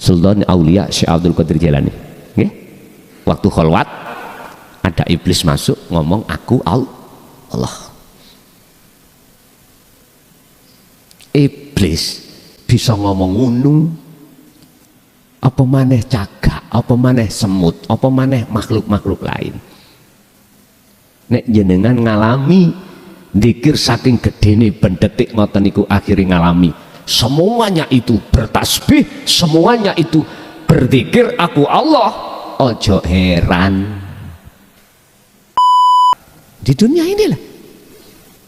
Sultan Aulia Syekh Abdul Qadir Jailani. Okay? Waktu kholwat ada iblis masuk ngomong aku Allah. Iblis bisa ngomong ngono, apa maneh cagak, apa maneh semut, apa maneh makhluk-makhluk lain. Nek jenengan ngalami dzikir saking gedene ben detik ngoten niku akhirnya ngalami semuanya itu bertasbih, semuanya itu berzikir aku Allah, ojo heran di dunia inilah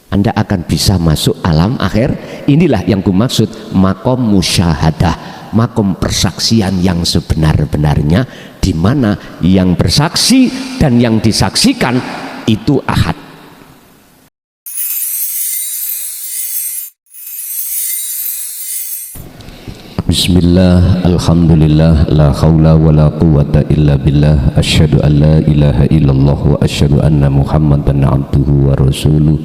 Anda akan bisa masuk alam akhir. Inilah yang kumaksud makom musyahadah, makom persaksian yang sebenar-benarnya, di mana yang bersaksi dan yang disaksikan itu ahad. Bismillah, alhamdulillah, la khawla wa la quwata illa billah, asyhadu an la ilaha illallah wa asyhadu anna muhammadan abduhu wa rasuluh.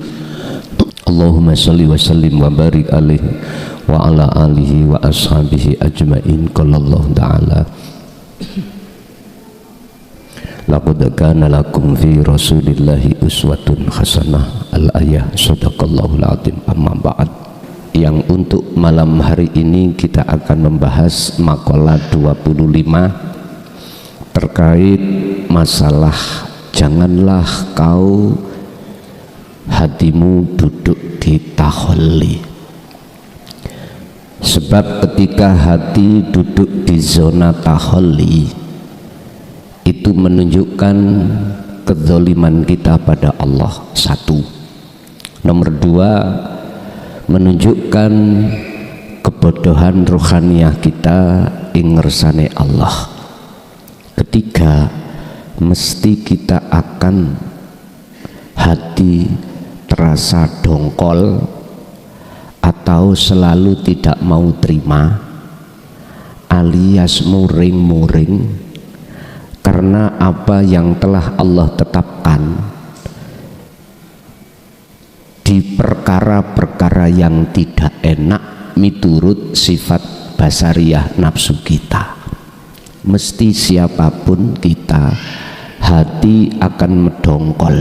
Allahumma salli wa sallim wa barik alaihi wa ala alihi wa ashabihi ajma'in. Qala Allah ta'ala laqad kana lakum fi rasulillahi uswatun hasanah. Al-ayah, sadaqallahul azim. Amma ba'd. Yang untuk malam hari ini kita akan membahas makalah 25 terkait masalah janganlah kau hatimu duduk di taholli. Sebab ketika hati duduk di zona taholli itu menunjukkan kezaliman kita pada Allah, satu. Nomor dua, menunjukkan kebodohan rohaniah kita ing ngersane Allah. Ketiga, mesti kita akan hati terasa dongkol atau selalu tidak mau terima alias muring-muring karena apa yang telah Allah tetapkan di perkara-perkara yang tidak enak miturut sifat basariyah nafsu kita. Mesti siapapun kita, hati akan mendongkol,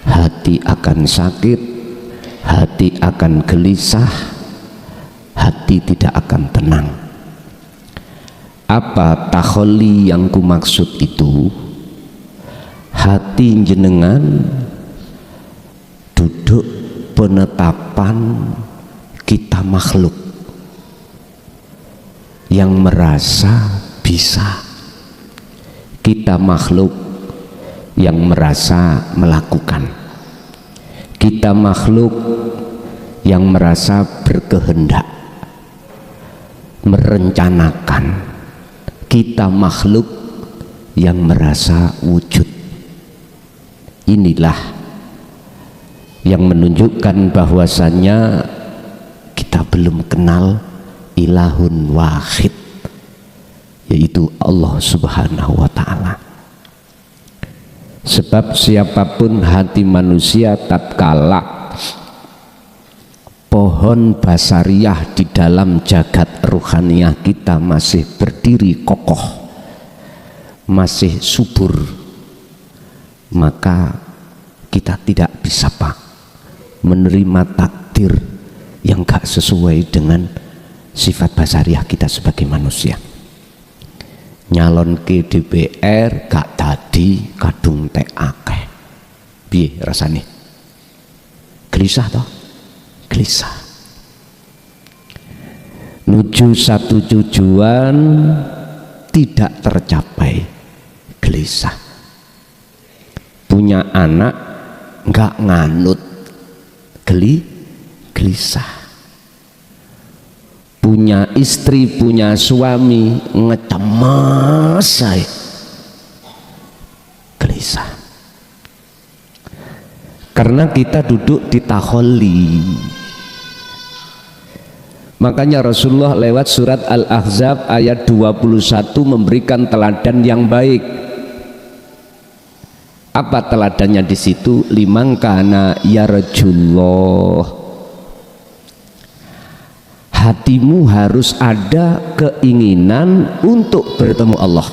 hati akan sakit, hati akan gelisah, hati tidak akan tenang. Apa taholli yang kumaksud itu? Hati jenengan duduk penetapan kita makhluk yang merasa bisa, kita makhluk yang merasa melakukan, kita makhluk yang merasa berkehendak, merencanakan, kita makhluk yang merasa wujud. Inilah yang menunjukkan bahwasannya kita belum kenal ilahun wahid, yaitu Allah subhanahu wa ta'ala. Sebab siapapun hati manusia tatkala pohon basariyah di dalam jagat ruhaniah kita masih berdiri kokoh, masih subur, maka kita tidak bisa menerima takdir yang gak sesuai dengan sifat basariah kita sebagai manusia. Nyalon ke DPR gak tadi kadung tek akeh, piye rasane? Gelisah toh? Gelisah. Nuju satu tujuan tidak tercapai, gelisah. Punya anak nggak nganut, gelisah. Punya istri, punya suami ngecemas saya, gelisah. Karena kita duduk di taholli. Makanya Rasulullah lewat surat Al-Ahzab ayat 21 memberikan teladan yang baik. Apa teladannya di situ? Liman kana yarjullah. hatimu harus ada keinginan untuk bertemu Allah.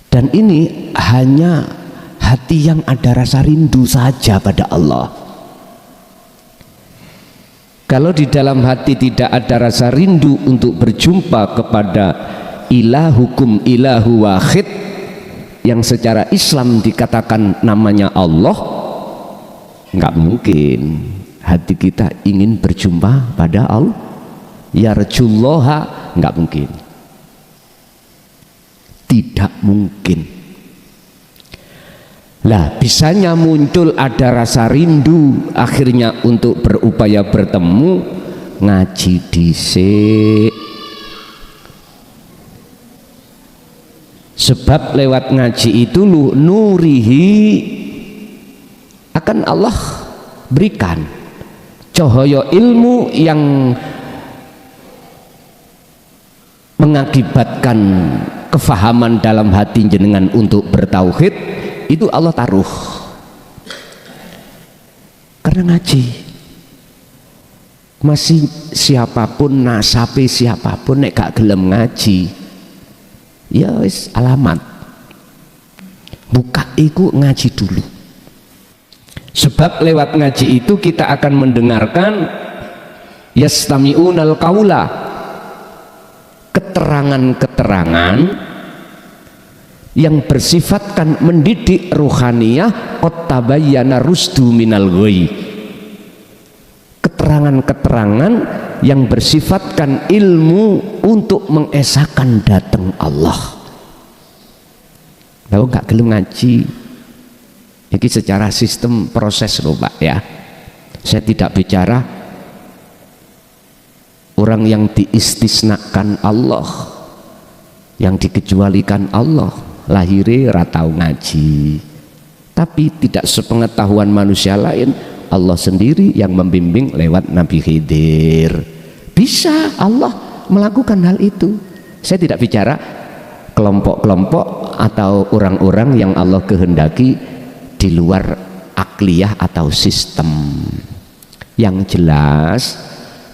Dan ini hanya hati yang ada rasa rindu saja pada Allah. Kalau di dalam hati tidak ada rasa rindu untuk berjumpa kepada ilahukum ilahu wahid yang secara Islam dikatakan namanya Allah, nggak mungkin hati kita ingin berjumpa pada Allah. Yarjullaha, nggak mungkin, tidak mungkin. Lah, bisanya muncul ada rasa rindu akhirnya untuk berupaya bertemu, ngaji dhisik. Sebab lewat ngaji itu nurihi akan Allah berikan cahaya ilmu yang mengakibatkan kefahaman dalam hati jenengan untuk bertauhid, itu Allah taruh karena ngaji. Masih siapapun, nasabe siapapun, nek gak gelem ngaji, ya wis alamat buka iku ngaji dulu. Sebab lewat ngaji itu kita akan mendengarkan yastami'unal qaula, keterangan-keterangan yang bersifatkan mendidik ruhaniyah, qad tabayyana rusdu minal ghoi, keterangan-keterangan yang bersifatkan ilmu untuk mengesahkan datang Allah. Lalu gak gelem ngaji, ini secara sistem proses loh Pak ya. Saya tidak bicara orang yang diistisnakan Allah, yang dikecualikan Allah, lahirnya ratau ngaji, tapi tidak sepengetahuan manusia lain. Allah sendiri yang membimbing lewat Nabi Khidir. Bisa Allah melakukan hal itu. Saya tidak bicara kelompok-kelompok atau orang-orang yang Allah kehendaki di luar akliyah atau sistem. Yang jelas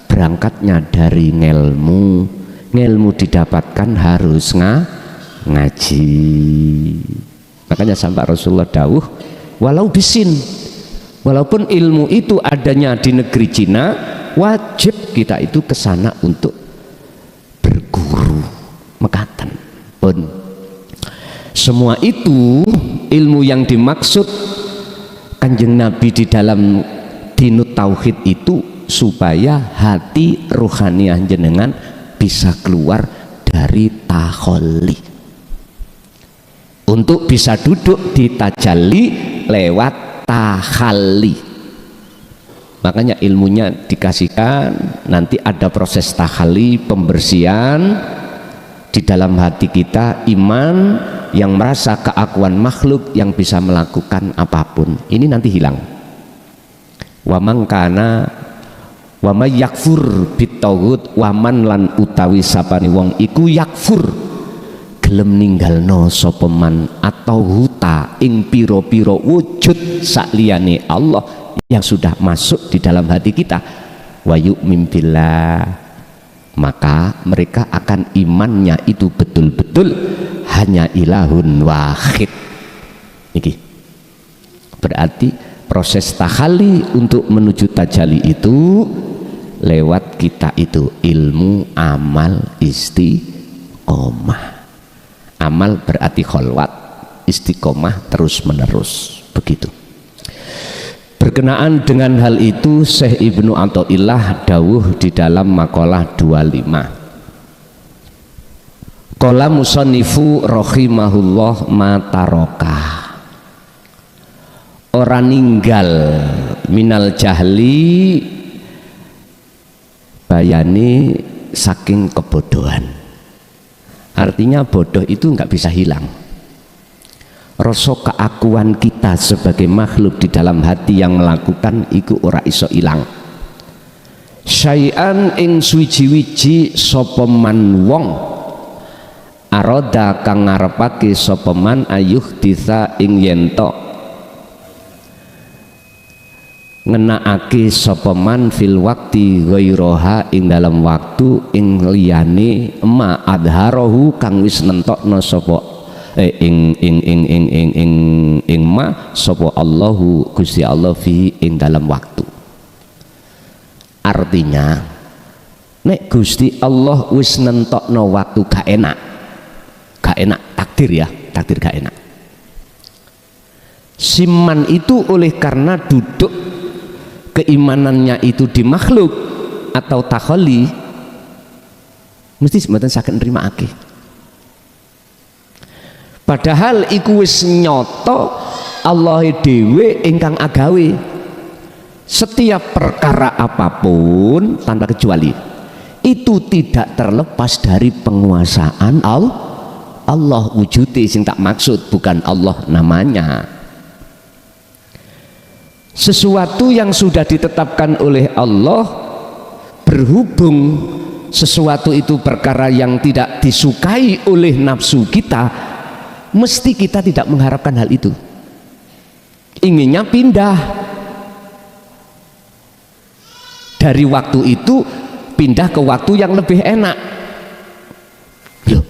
berangkatnya dari ngelmu. Ngelmu didapatkan harus ngaji. Makanya sampai Rasulullah dawuh, walau bisin, walaupun ilmu itu adanya di negeri Cina, wajib kita itu ke sana untuk berguru mekaten pun. Semua itu ilmu yang dimaksud Kanjeng Nabi di dalam dinut tauhid itu supaya hati ruhaniah jenengan bisa keluar dari taholli, untuk bisa duduk di tajalli lewat tahalli. Makanya ilmunya dikasihkan, nanti ada proses tahalli, pembersihan di dalam hati kita, iman yang merasa keakuan makhluk yang bisa melakukan apapun ini nanti hilang. Waman kana wama yakfur bitaghut, waman lan utawi sapane wong iku yakfur gelem ninggalno sapa man atau huta ing piro-piro wujud sakliyane Allah yang sudah masuk di dalam hati kita, wa yu'min billah, maka mereka akan imannya itu betul-betul hanya ilahun wahid. Ini berarti proses tahalli untuk menuju tajalli itu lewat kita itu ilmu, amal, istiqomah. Amal berarti kholwat, istiqomah terus menerus, begitu. Berkenaan dengan hal itu Syekh Ibnu Athaillah dawuh di dalam makalah 25. Qala musannifu rahimahullah matarokah, orang ninggal minal jahli bayani saking kebodohan. Artinya bodoh itu nggak bisa hilang. Rasa keakuan kita sebagai makhluk di dalam hati yang melakukan iku ora iso ilang. Syai'an ing suwiji-wiji sapa man wong aroda kang ngarepake sapa man ayuh disa ing yento ngenakake sapa man fil waqti ghairaha ing dalam waktu ing liyane ma adharahu kang wis nentokno sapa ing ma sapa Allahu Gusti Allah fi ing dalam waktu. Artinya nek Gusti Allah wis nentokno waktu gak enak takdir ya, takdir gak enak. Siman itu oleh karena duduk keimanannya itu di makhluk atau takholi mesti mboten saged nrimakake. Padahal iku wis nyoto Allah dhewe ingkang agawe setiap perkara apapun tanpa kecuali itu tidak terlepas dari penguasaan Allah wujudnya sing tak maksud, bukan Allah namanya. Sesuatu yang sudah ditetapkan oleh Allah, berhubung sesuatu itu perkara yang tidak disukai oleh nafsu kita, mesti kita tidak mengharapkan hal itu, inginnya pindah dari waktu itu pindah ke waktu yang lebih enak. Loh,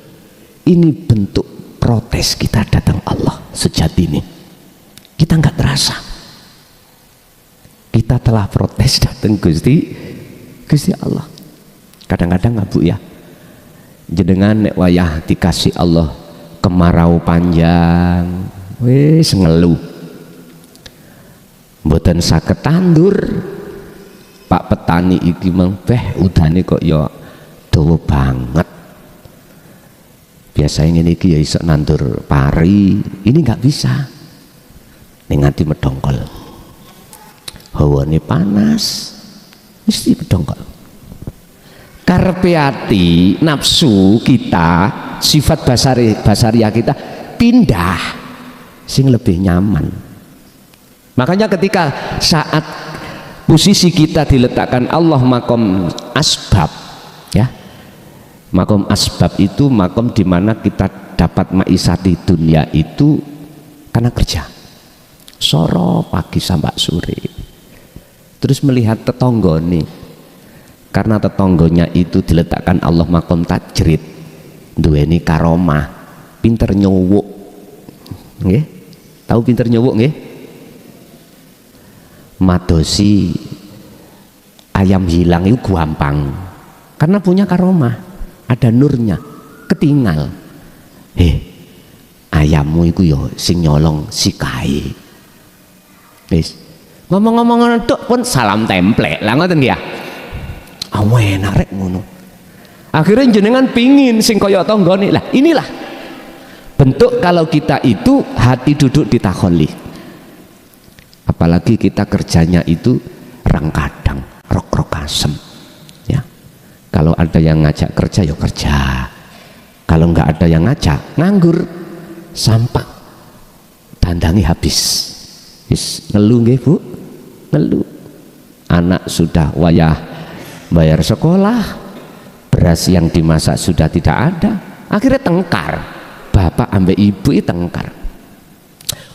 ini bentuk protes kita datang Allah sejatinya. Kita nggak terasa kita telah protes datang Gusti Allah. Kadang-kadang nggak Bu ya, jenengan nek wayah dikasih Allah kemarau panjang wis ngeluh mboten saged tandur. Pak petani iki meng udane kok ya dawa banget, biasanya ini iki ya iso nandur pari, ini nggak bisa, ning nganti medongkol. Hawane panas mesti bedongkol. Karepe ati nafsu kita, sifat basariah kita pindah sing lebih nyaman. Makanya ketika saat posisi kita diletakkan Allah makom asbab ya, makom asbab itu makom dimana kita dapat maisati dunia itu karena kerja soro pagi sampai sore. Terus melihat tetangga nih, karena tetanggonya itu diletakkan Allah makom tajrid, duweni karomah, pinter nyowok, nggih? Tahu pinter nyowok nggih? Madosi ayam hilang itu gampang, karena punya karomah, ada nurnya, ketinggal. Ayammu itu yo sing nyolong sikai. Wis. Ngomong-ngomong tok pun salam templek lah ngoten ya. Enak rek ngono. Akhirnya jenengan pingin sing kaya tanggane. Lah inilah bentuk kalau kita itu hati duduk di takholi. Apalagi kita kerjanya itu rangkadang, rok-rok asem. Ya. Kalau ada yang ngajak kerja ya kerja. Kalau nggak ada yang ngajak nganggur, sampah dandangi habis. Wis ngeluh nggih Bu? Ngeluh. Anak sudah wayah bayar sekolah, beras yang dimasak sudah tidak ada, akhirnya tengkar. Bapak ambek ibu itu tengkar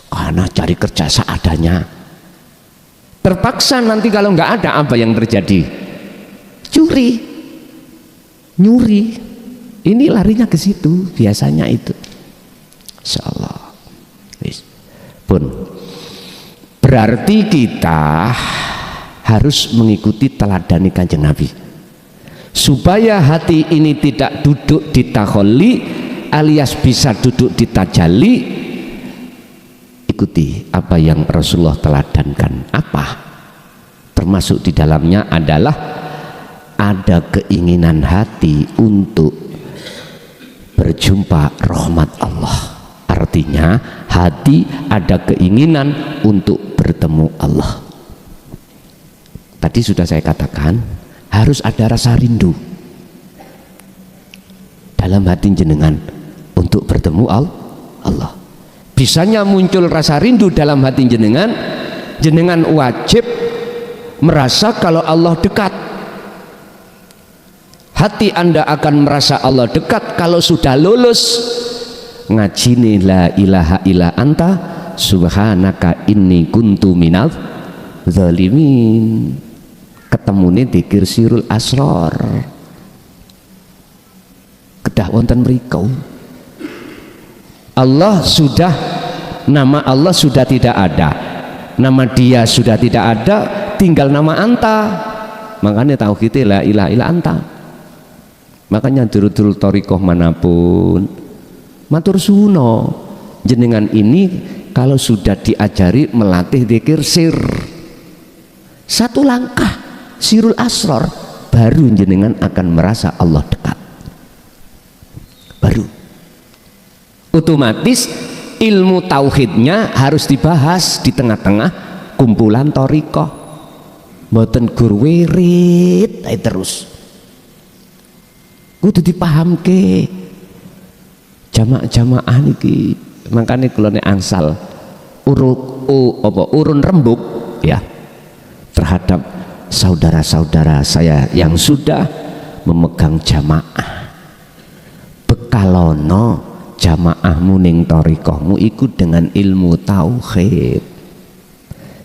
karena cari kerja seadanya. Terpaksa nanti kalau nggak ada apa yang terjadi? Curi, nyuri. Ini larinya ke situ biasanya itu. Insyaallah. Pun berarti kita harus mengikuti teladani Kanjeng Nabi supaya hati ini tidak duduk di takholi alias bisa duduk di tajalli. Ikuti apa yang Rasulullah teladankan. Apa? Termasuk di dalamnya adalah ada keinginan hati untuk berjumpa rahmat Allah. Artinya hati ada keinginan untuk bertemu Allah. Tadi sudah saya katakan harus ada rasa rindu dalam hati jenengan untuk bertemu Allah. Bisanya muncul rasa rindu dalam hati jenengan, jenengan wajib merasa kalau Allah dekat. Hati Anda akan merasa Allah dekat kalau sudah lulus ngajini la ilaha illa anta subhanaka inni kuntu minal zalimin. Ketemune dzikir sirul asrar. Kedah wonten mriku. Allah sudah, nama Allah sudah tidak ada, nama dia sudah tidak ada, tinggal nama anta. Makanya tauhid la ilaha illa anta. Makanya dulu-dulu thariqah manapun matur suno jenengan ini kalau sudah diajari melatih dzikir sir, satu langkah sirul asrar, baru jenengan akan merasa Allah dekat. Baru otomatis ilmu tauhidnya harus dibahas di tengah-tengah kumpulan thariqah, mboten gur wirid terus. Kudu dipahamke jamaah niki. Makanya kula nek angsal urun rembuk ya terhadap saudara-saudara saya yang sudah memegang jamaah, bekalono jamaahmu ning thariqahmu ikut dengan ilmu tauhid,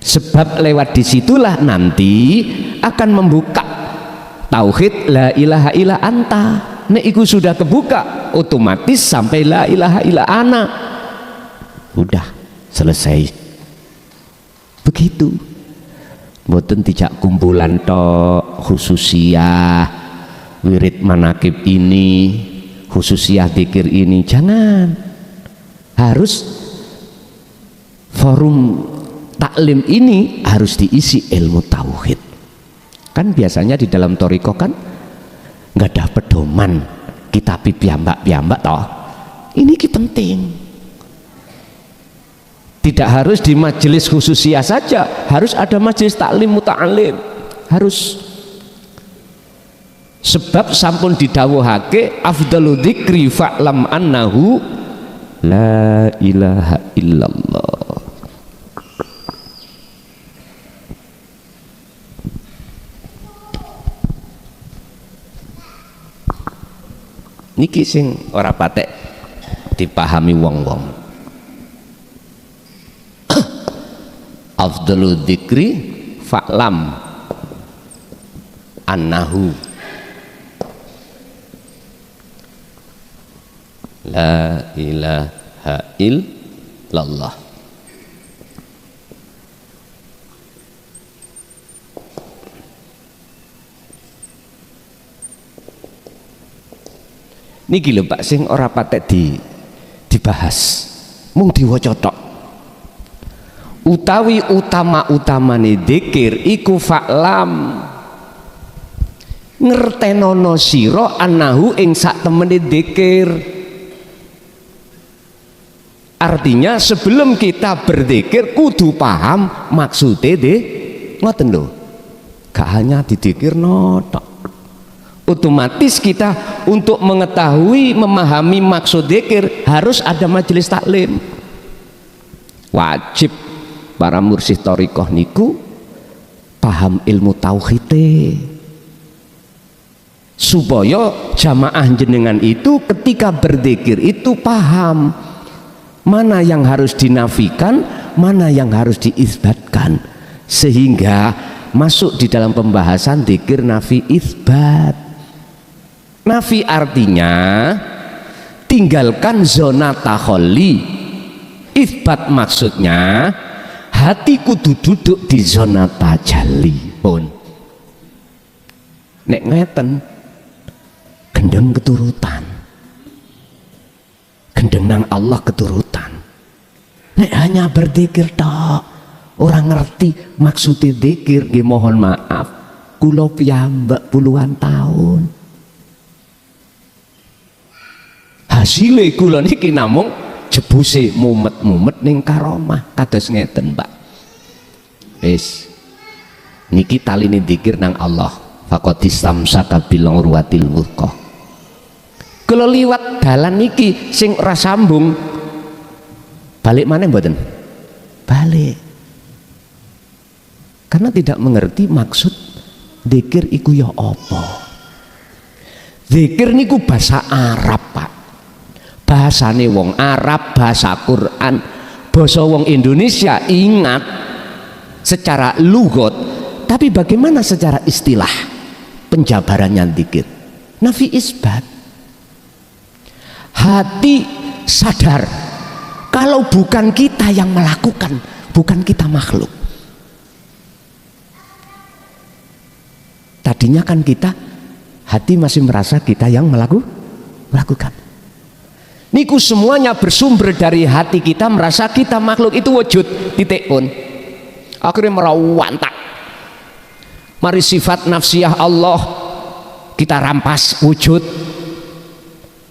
sebab lewat disitulah nanti akan membuka tauhid la ilaha illa anta. Nek iku sudah kebuka otomatis sampai la ilaha illa ana, udah selesai. Begitu, mboten tidak kumpulan tok khususiyah wirid manakib ini, khususiyah dzikir ini, jangan. Harus forum taklim ini harus diisi ilmu tauhid. Kan biasanya di dalam thariqah kan nggak ada pedoman kitab piyambak toh. Ini penting. Tidak harus di majelis khususiyah saja, harus ada majelis taklim muta'alim, harus. Sebab sampun didhawuhake afdalu dzikri fa'lam annahu la ilaha illallah. Niki sing ora patek dipahami wong-wong. Afdalu dzikri fa'lam annahu la ilaha illallah. Niki lho Pak sing ora patek dibahas, mung diwaca tok. Utawi utama-utamane dzikir iku fa'lam, ngertenono sira annahu ing sak temene dzikir. Artinya sebelum kita berzikir kudu paham maksudnya ngoten lho. Gak hanya didikir notok. Otomatis kita untuk mengetahui memahami maksud dzikir harus ada majelis taklim. Wajib para mursyid thariqah niku paham ilmu tauhid supaya jamaah jenengan itu ketika berzikir itu paham mana yang harus dinafikan, mana yang harus diisbatkan, sehingga masuk di dalam pembahasan dzikir nafi isbat. Nafi artinya tinggalkan zona takholli, isbat maksudnya hati kudu duduk di zona tajalli. Pun nek ngeten gendeng keturutan, gendeng nang Allah keturutan. Nek hanya berzikir tok orang ngerti maksudnya dzikir, nggih mohon maaf kula piyambak puluhan tahun hasilnya kula niki namung jebuse mumet-mumet ning karomah kados ngeten Pak. Wis niki taline dzikir nang Allah, faqadis samsaka bil urwatil wuthqa. Kula liwat dalan niki sing ora sambung balik maneh mboten? Balik. Karena tidak mengerti maksud dzikir iku ya apa. Dzikir niku bahasa Arab Pak, bahasane wong Arab, bahasa Quran, basa wong Indonesia. Ingat secara lugot, tapi bagaimana secara istilah penjabarannya dzikir? Nafi isbat. Hati sadar kalau bukan kita yang melakukan, bukan kita makhluk. Tadinya kan kita, hati masih merasa kita yang melakukan. Niku semuanya bersumber dari hati kita merasa kita makhluk itu wujud, titik pun. Akhirnya merawantak. Mari sifat nafsiyah Allah kita rampas wujud.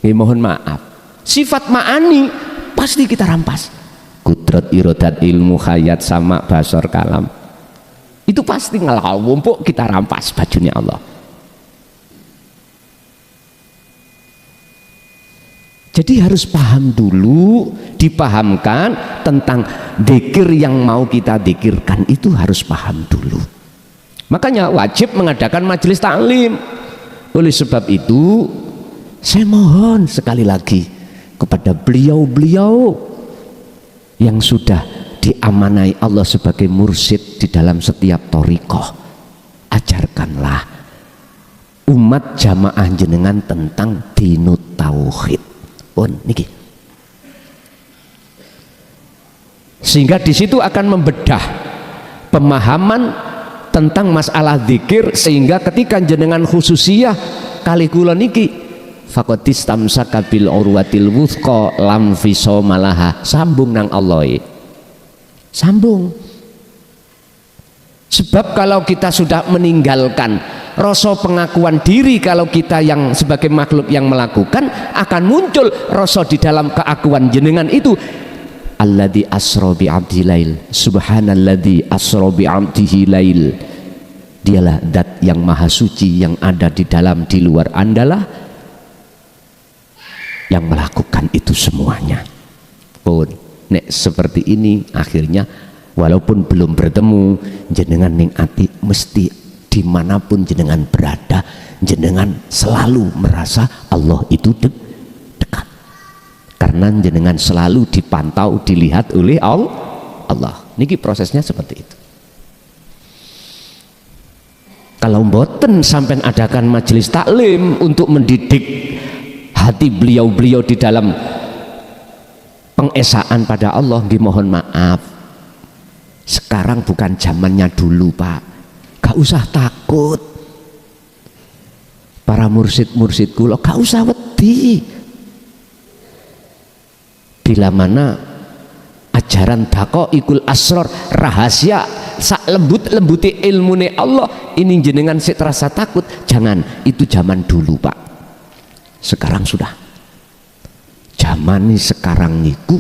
Mohon maaf. Sifat ma'ani pasti kita rampas. Kudrat, irodat, ilmu, hayat, sama, basar, kalam. Itu pasti ngelawumpuk kita rampas bajunya Allah. Jadi harus paham dulu, dipahamkan tentang dzikir yang mau kita dzikirkan itu harus paham dulu. Makanya wajib mengadakan majelis taklim. Oleh sebab itu saya mohon sekali lagi kepada beliau-beliau yang sudah diamanai Allah sebagai mursyid di dalam setiap thariqah, ajarkanlah umat jamaah jenengan tentang dinut tauhid. Pun niki. Sehingga di situ akan membedah pemahaman tentang masalah zikir, sehingga ketika jenengan khususiyah kali kula niki faqatis tamsaka bil urwatil wuthqa lam fisomalaha, sambung nang Allah. Sambung. Sebab kalau kita sudah meninggalkan rasa pengakuan diri, kalau kita yang sebagai makhluk yang melakukan, akan muncul rasa di dalam keakuan jenengan itu. Alladzi asra bi 'abdi lail, subhanalladzi asra bi 'abdihi lail. Dialah zat yang maha suci, yang ada di dalam di luar Andalah yang melakukan itu semuanya. Pun nek seperti ini akhirnya walaupun belum bertemu, jenengan ning ati mesti dimanapun jenengan berada, jenengan selalu merasa Allah itu dekat, karena jenengan selalu dipantau, dilihat oleh Allah. Niki prosesnya seperti itu. Kalau mboten sampai adakan majelis taklim untuk mendidik hati beliau-beliau di dalam pengesaan pada Allah, mohon maaf, sekarang bukan zamannya dulu Pak. Gak usah takut, para mursyid-mursyid kula gak usah wedi. Bila mana ajaran daqaiqul asrar, rahasia sak lembut-lembuti ilmune Allah ini jenengan sik terasa takut, jangan. Itu zaman dulu Pak. Sekarang sudah zaman ini, sekarang niku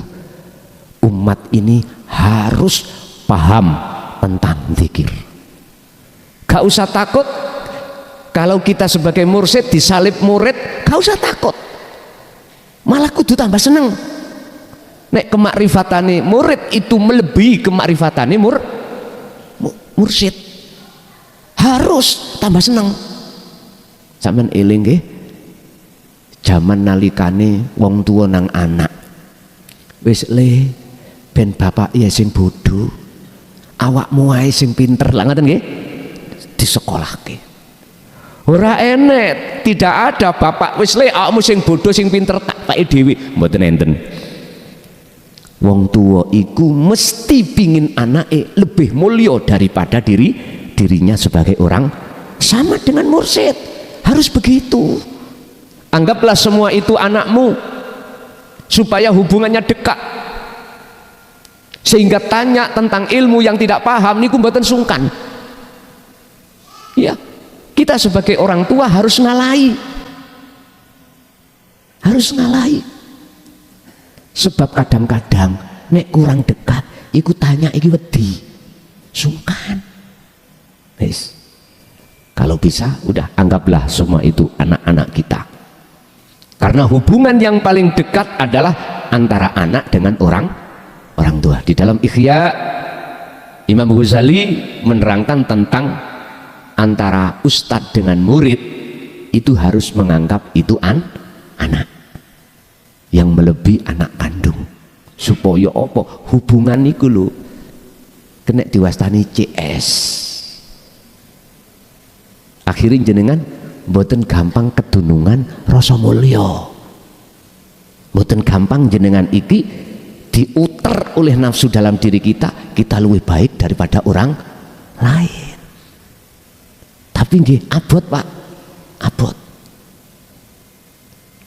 umat ini harus paham tentang zikir. Gak usah takut kalau kita sebagai mursyid disalib murid, gak usah takut, malah kudu tambah seneng. Nek kemakrifatane murid itu melebihi kemakrifatane mursyid, harus tambah seneng. Sampeyan eling nggih, jaman nalikane wong tua nang anak, wis le ben bapak ya sing bodoh, awakmu ae sing pinter lah, ngoten nggih, disekolahke. Ora enek, tidak ada bapak wis le awakmu sing bodoh sing pinter tak pake dhewe, mboten enten. Wong tua iku mesti pingin anake lebih mulia daripada dirinya sebagai orang. Sama dengan mursyid, harus begitu. Anggaplah semua itu anakmu supaya hubungannya dekat, sehingga tanya tentang ilmu yang tidak paham niku mboten sungkan. Ya, kita sebagai orang tua harus ngalai, sebab kadang-kadang nek kurang dekat ikut tanya iki wedi, sungkan. Wis, kalau bisa udah anggaplah semua itu anak-anak kita, karena hubungan yang paling dekat adalah antara anak dengan orang tua. Di dalam Ihya, Imam Ghazali menerangkan tentang antara ustadz dengan murid itu harus menganggap itu anak yang melebihi anak kandung, supaya apa hubungan niku lho kena diwastani CS. Akhirnya jenengan mboten gampang kedunungan rasa mulya, mboten gampang jenengan iki diuter oleh nafsu dalam diri kita lebih baik daripada orang lain. Tapi nggih abot Pak, abot.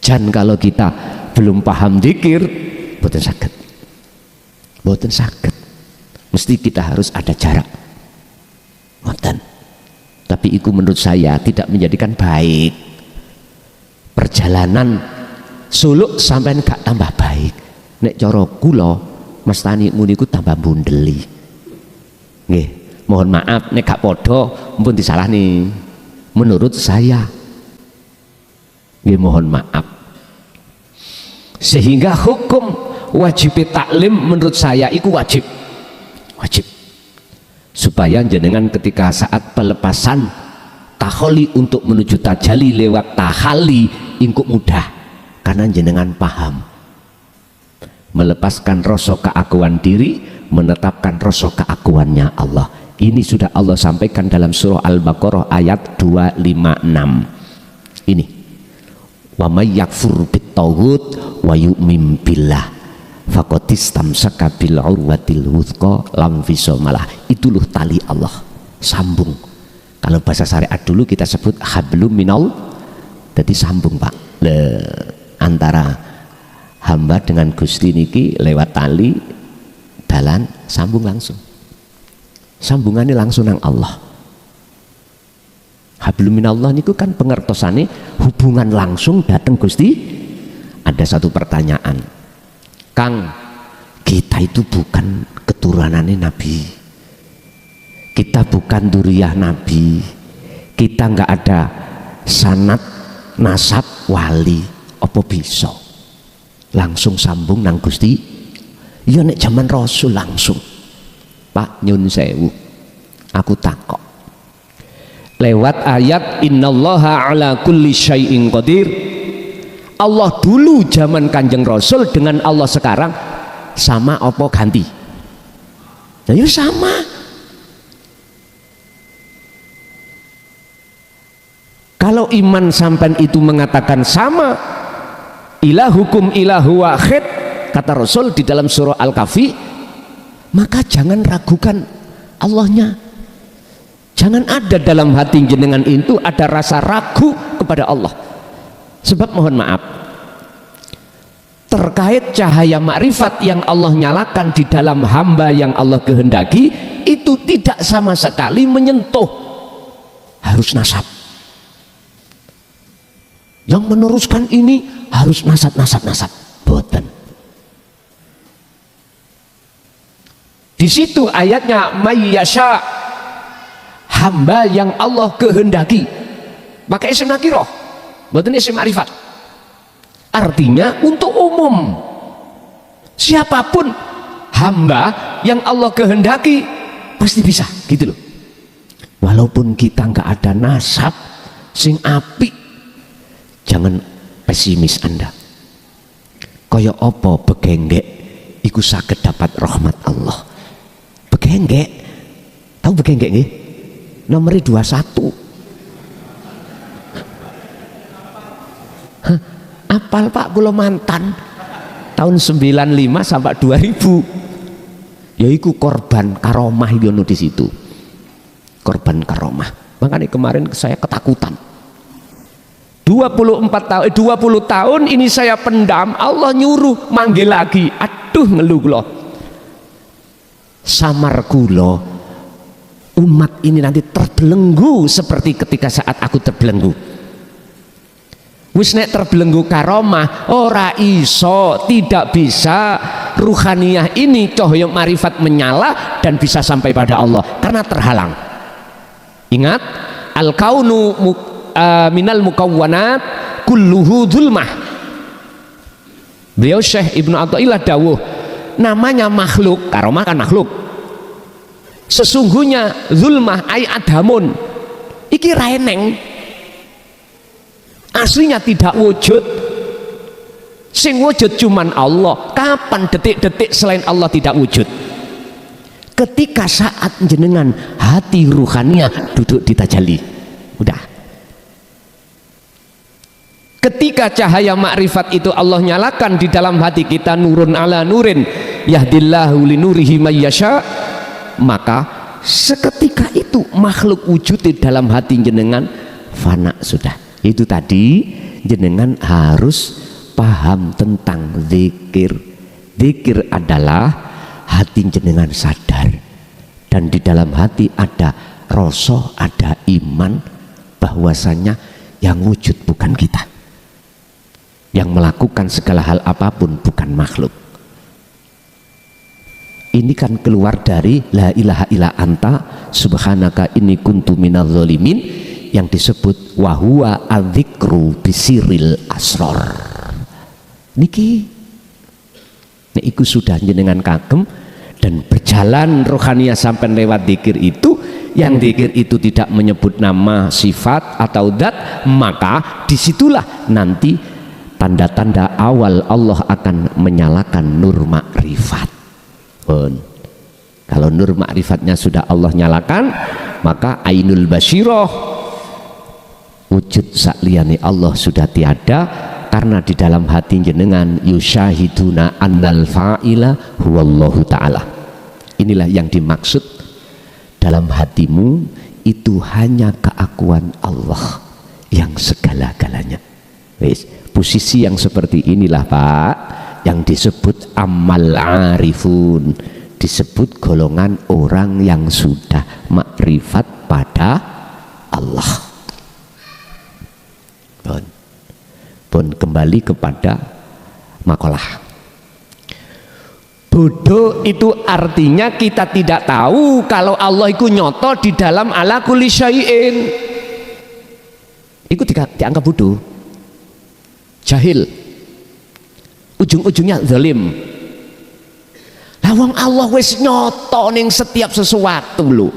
Jan kalau kita belum paham zikir mboten saged, mboten saged. Mesti kita harus ada jarak, mboten. Tapi itu menurut saya tidak menjadikan baik. Perjalanan suluk sampean gak tambah baik. Nek cara kula mestani muniku tambah bundeli. Nggih, mohon maaf nek gak padha mpun disalahni. Menurut saya. Nggih, mohon maaf. Sehingga hukum wajib taklim menurut saya itu wajib. Wajib. Supaya jenengan ketika saat pelepasan taholi untuk menuju tajali lewat tahali ingkuk mudah, karena jenengan paham melepaskan rasa keakuan diri, menetapkan rasa keakuannya Allah. Ini sudah Allah sampaikan dalam surah Al-Baqarah ayat 256. Ini wa may yakfur bit-taghut wa yu'min billah faqad istamsaka bil urwatil wuthqa lam fisamalah. Itu loh tali Allah, sambung. Kalau bahasa syariat dulu kita sebut hablum minal, jadi sambung Pak. Antara hamba dengan Gusti niki lewat tali dalan sambung langsung. Sambungannya langsung nang Allah. Hablum minallah niku kan pengertosane hubungan langsung datang Gusti. Ada satu pertanyaan, Kang, kita itu bukan keturunannya Nabi, kita bukan duriyah Nabi, kita nggak ada sanad nasab wali, apa bisa langsung sambung nang Gusti? Ya nek zaman Rasul langsung. Pak nyun sewu, aku takok lewat ayat innallaha ala kulli syai'in qadir. Allah dulu zaman Kanjeng Rasul dengan Allah sekarang sama apa ganti? Nah, ya sama. Kalau iman sampan itu mengatakan sama, ilahukum ilahu wahid, kata Rasul di dalam surah Al-Kahfi, maka jangan ragukan Allahnya. Jangan ada dalam hati jenengan itu ada rasa ragu kepada Allah. Sebab mohon maaf, terkait cahaya makrifat yang Allah nyalakan di dalam hamba yang Allah kehendaki, itu tidak sama sekali menyentuh harus nasab. Yang meneruskan ini harus nasab. Boten. Di situ ayatnya mayyasha, hamba yang Allah kehendaki, pakai isim nakirah, boten isim ma'rifat. Artinya untuk umum, siapapun hamba yang Allah kehendaki pasti bisa, gitu loh. Walaupun kita nggak ada nasab sing apik, jangan pesimis Anda. Kaya apa begenggek iku saged dapat rahmat Allah. Begenggek, tahu begenggek nggih? Nomor 21. Hah, apal Pak, kula mantan tahun 95 sampai 2000. Yaiku korban karomah itu di situ. Korban karomah. Makanya kemarin saya ketakutan. 20 tahun ini saya pendam, Allah nyuruh manggil lagi. Aduh ngeluh kula. Samar kula, umat ini nanti terbelenggu seperti ketika saat aku terbelenggu. Wis nek terbelenggu karomah ora iso, tidak bisa ruhaniyah ini cahaya marifat menyala dan bisa sampai pada Allah karena terhalang. Ingat, al-kaunu minal mukawwanat kulluhu zulmah. Beliau Syekh Ibnu Athaillah dawuh, namanya makhluk, karomah kan makhluk, sesungguhnya zulmah ay adamun, iki raeneng, aslinya tidak wujud, sing wujud cuman Allah. Kapan detik-detik selain Allah tidak wujud? ketika saat jenengan hati ruhania duduk di tajalli, udah. Ketika cahaya makrifat itu Allah nyalakan di dalam hati kita, nurun ala nurin yahdillahu linurihi mayyasha, maka seketika itu makhluk wujud di dalam hati jenengan fana sudah. Itu tadi jenengan harus paham tentang zikir. Zikir adalah hati jenengan sadar, dan di dalam hati ada rasa, ada iman bahwasanya yang wujud bukan kita, yang melakukan segala hal apapun bukan makhluk. Ini kan keluar dari la ilaha illa anta subhanaka inni kuntu minadz zalimin, yang disebut wahuwa adzikru bisiril asror. Niki iku sudah jenengan kagem dan berjalan rohania sampai lewat zikir itu, yang zikir itu tidak menyebut nama, sifat atau zat, maka disitulah nanti tanda-tanda awal Allah akan menyalakan nur makrifat. Kalau nur makrifatnya sudah Allah nyalakan, maka ainul basyirah, wujud sakliyane Allah sudah tiada, karena di dalam hati jenengan yusyahiduna annal fa'ila huwallahu ta'ala. Inilah yang dimaksud dalam hatimu itu hanya keakuan Allah yang segala-galanya. Wis, posisi yang seperti inilah Pak yang disebut amal arifun, disebut golongan orang yang sudah makrifat pada Allah. Pun kembali kepada makalah. Bodoh itu artinya kita tidak tahu kalau Allah itu nyoto di dalam ala kulli syai'in. Itu dianggap bodoh, jahil, ujung-ujungnya zalim. Lah wong Allah wis nyoto ning setiap sesuatu lho.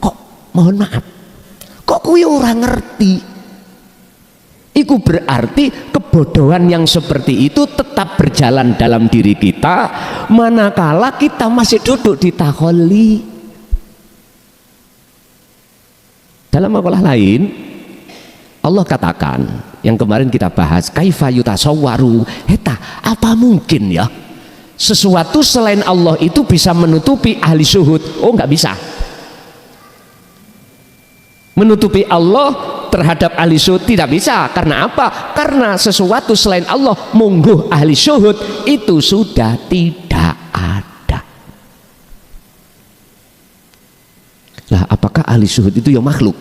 Kok mohon maaf, kok kuwi ora ngerti? Itu berarti kebodohan yang seperti itu tetap berjalan dalam diri kita manakala kita masih duduk di takholli. Dalam makalah lain Allah katakan, yang kemarin kita bahas, kaifa yutasawwaru, heta, apa mungkin ya sesuatu selain Allah itu bisa menutupi ahli syuhud? Oh, nggak bisa. Menutupi Allah terhadap ahli syuhud tidak bisa. Karena apa? Karena sesuatu selain Allah mungguh ahli syuhud itu sudah tidak ada. Lah apakah ahli syuhud itu yang makhluk?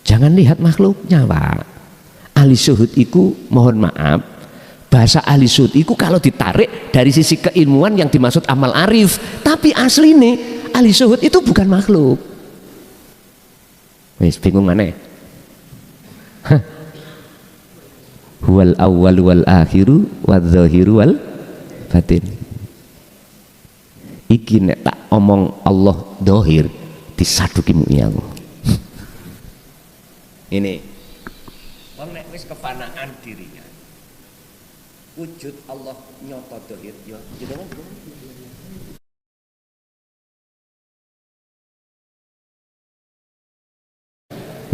Jangan lihat makhluknya Pak. Ahli syuhud itu, mohon maaf, bahasa ahli syuhud itu kalau ditarik dari sisi keilmuan yang dimaksud amal arif, tapi asli nih ahli syuhud itu bukan makhluk. Wis bingung mana? Huwal awwal wal akhiru wal zahiru wal batin. Iki nek tak omong Allah dohir disaduki muyang. Ini wong nek wis kepanaan dirinya, wujud Allah nyoto dohir ya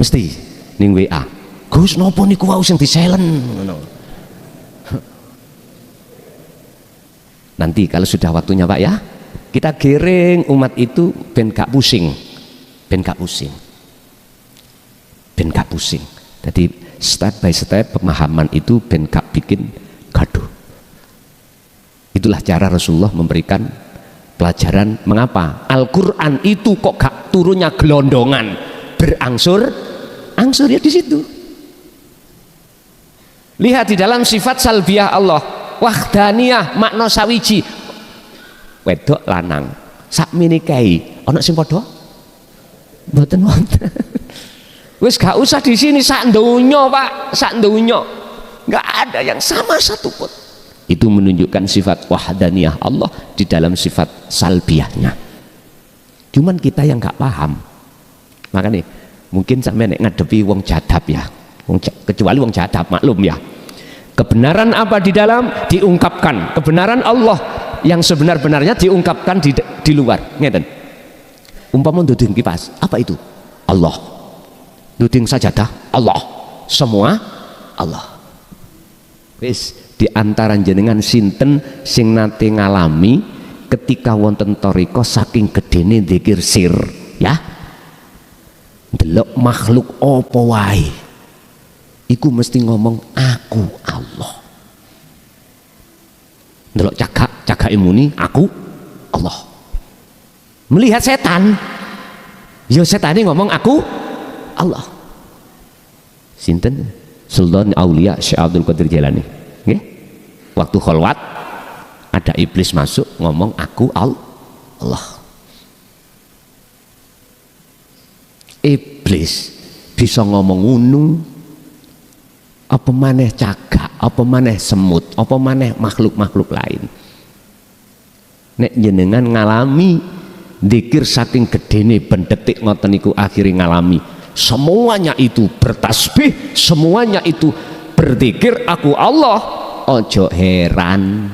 mesti ning WA, Gus nopo niku wau sing di-silent ngono. Nanti kalau sudah waktunya Pak ya, kita giring umat itu ben gak pusing, ben gak pusing, ben gak pusing. Jadi step by step pemahaman itu ben gak bikin gaduh. Itulah cara Rasulullah memberikan pelajaran mengapa Al-Quran itu kok gak turunnya gelondongan, berangsur-angsur ya di situ. Lihat di dalam sifat salbiah Allah, wahdaniyah makna sawiji, wedok lanang sak minikahi ana sing padha mboten wonten. Wis gak usah di sini sak donya Pak, sak donya nggak ada yang sama satu pun. Itu menunjukkan sifat wahdaniyah Allah di dalam sifat salbiahnya. Cuman kita yang nggak paham. Makanya mungkin sampai nek ngadepi wong jadab ya, kecuali wong jadab maklum ya. Kebenaran apa di dalam diungkapkan, kebenaran Allah yang sebenar-benarnya diungkapkan di luar. Ngeten. Umpama nduding kipas, apa itu? Allah. Nduding sajadah, Allah. Semua Allah. Wis di antara jenengan sinten sing nate ngalami ketika wonten thariqah saking gedene dzikir sir, ya. Delok makhluk apa wae iku mesti ngomong aku Allah. Delok cagak imuni aku Allah. Melihat setan, ya setane ngomong aku Allah. Sinten? Sultan Aulia Syekh Abdul Qadir Jailani. Nggih. Waktu kholwat ada iblis masuk ngomong aku Allah. Iblis bisa ngomong ngono, apa maneh cagak, apa maneh semut, apa maneh makhluk-makhluk lain. Nek jenengan ngalami dzikir saking gedene ben detik ngoten niku akhire ngalami semuanya itu bertasbih, semuanya itu berzikir aku Allah, ojo heran.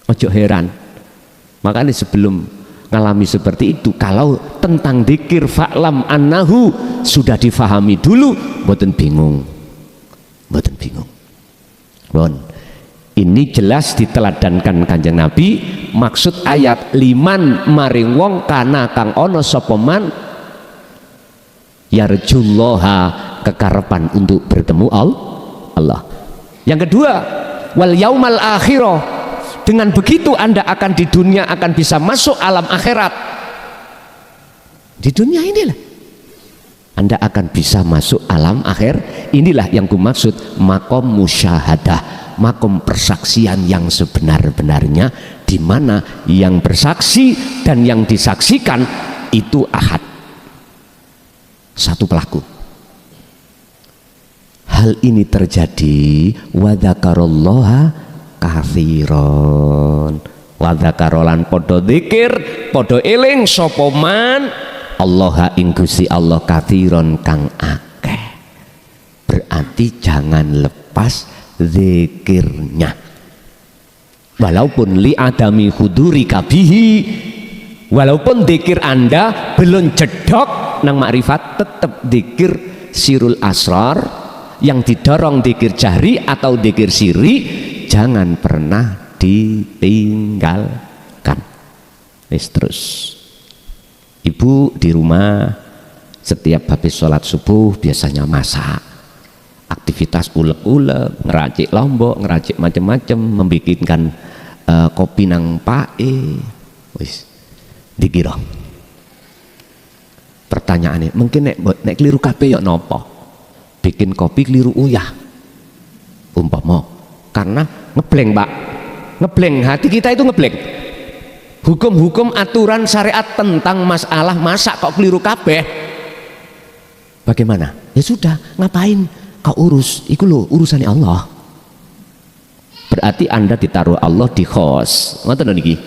Ojo heran. Makanya sebelum ngalami seperti itu, kalau tentang dzikir fa'lam annahu sudah difahami dulu, mboten bingung. Mboten bingung. Bon. Ini jelas diteladankan Kanjeng Nabi. Maksud ayat liman maring wong kana kang ana sapa man yarjullaha, kekarepan untuk bertemu Allah. Yang kedua, wal yaumal akhirah, dengan begitu Anda akan di dunia akan bisa masuk alam akhirat. Di dunia inilah Anda akan bisa masuk alam akhir. Inilah yang kumaksud makom musyahadah, makom persaksian yang sebenar-benarnya, di mana yang bersaksi dan yang disaksikan itu ahad, satu pelaku. Hal ini terjadi wa dzakarallaha katsiran, wa dzakarolan padha dzikir padha eling sapa man Allah ing Gusti Allah katsiran kang akeh. Berarti jangan lepas zikirnya, walaupun li adami huduri kabihi, walaupun zikir Anda belum jedok nang makrifat, tetap zikir sirul asrar yang didorong zikir jahri atau zikir siri jangan pernah ditinggalkan. Terus ibu di rumah setiap habis sholat subuh biasanya masak, aktivitas ulek-ulek, ngeracik lombok, ngeracik macam-macam, membikinkan kopi nang pae, wis dikira. Pertanyaannya, mungkin nek keliru kabeh ya nopo? Bikin kopi keliru uyah, umpama karena ngebleng, Pak, ngebleng, hati kita itu ngebleng. Hukum-hukum aturan syariat tentang masalah masak kok keliru kabeh, bagaimana? Ya sudah, ngapain kau urus? Iku lo urusannya Allah. Berarti Anda ditaruh Allah di khos. Ngoten niki.